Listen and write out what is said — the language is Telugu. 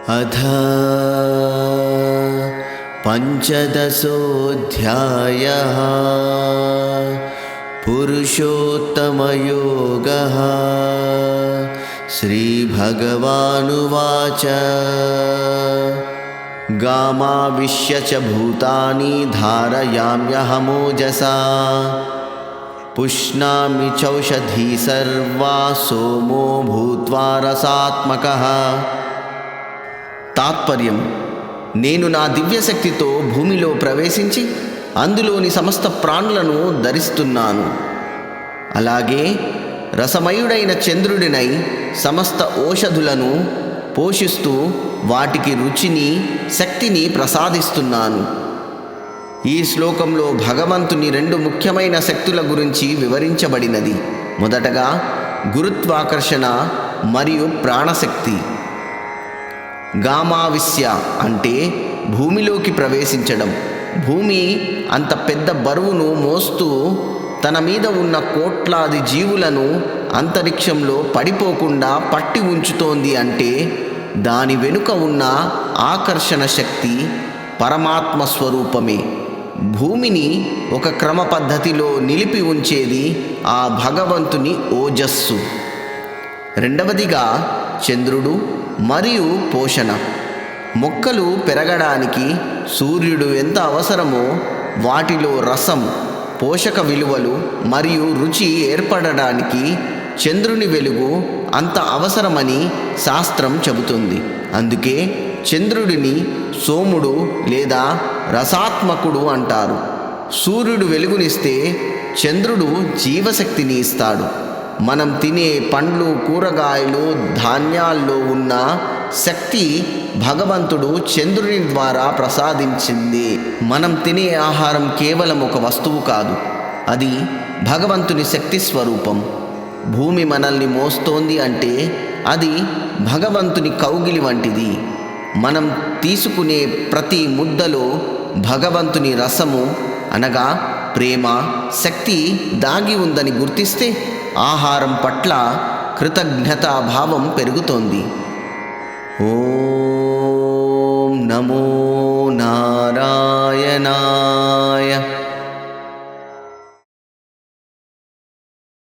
अथ पंचदशोऽध्यायः पुरुषोत्तमयोगः। श्रीभगवानुवाच गामाविश्य च भूतानि धारयाम्यहमोजसा पुष्णामि चौषधी सर्वा सोमो भूत्वा रसात्मकः। తాత్పర్యం: నేను నా దివ్యశక్తితో భూమిలో ప్రవేశించి అందులోని సమస్త ప్రాణులను ధరిస్తున్నాను. అలాగే రసమయుడైన చంద్రుడినై సమస్త ఓషధులను పోషిస్తూ వాటికి రుచిని, శక్తిని ప్రసాదిస్తున్నాను. ఈ శ్లోకంలో భగవంతుని రెండు ముఖ్యమైన శక్తుల గురించి వివరించబడినది. మొదటగా గురుత్వాకర్షణ మరియు ప్రాణశక్తి. గామావిశ్య అంటే భూమిలోకి ప్రవేశించడం. భూమి అంత పెద్ద బరువును మోస్తూ తన మీద ఉన్న కోట్లాది జీవులను అంతరిక్షంలో పడిపోకుండా పట్టి ఉంచుతోంది అంటే దాని వెనుక ఉన్న ఆకర్షణ శక్తి పరమాత్మ స్వరూపమే. భూమిని ఒక క్రమ పద్ధతిలో నిలిపి ఉంచేది ఆ భగవంతుని ఓజస్సు. రెండవదిగా చంద్రుడు మరియు పోషణ. మొక్కలు పెరగడానికి సూర్యుడు ఎంత అవసరమో వాటిలో రసం, పోషక విలువలు మరియు రుచి ఏర్పడడానికి చంద్రుని వెలుగు అంత అవసరమని శాస్త్రం చెబుతుంది. అందుకే చంద్రుడిని సోముడు లేదా రసాత్మకుడు అంటారు. సూర్యుడు వెలుగునిస్తే చంద్రుడు జీవశక్తిని ఇస్తాడు. మనం తినే పండ్లు, కూరగాయలు, ధాన్యాల్లో ఉన్న శక్తి భగవంతుడు చంద్రుని ద్వారా ప్రసాదించింది. మనం తినే ఆహారం కేవలం ఒక వస్తువు కాదు, అది భగవంతుని శక్తి స్వరూపం. భూమి మనల్ని మోస్తోంది అంటే అది భగవంతుని కౌగిలి వంటిది. మనం తీసుకునే ప్రతి ముద్దలో భగవంతుని రసము అనగా ప్రేమ, శక్తి దాగి ఉందని గుర్తిస్తే ఆహారం పట్ల కృతజ్ఞతాభావం పెరుగుతోంది. ఓం నమో నారాయణాయ.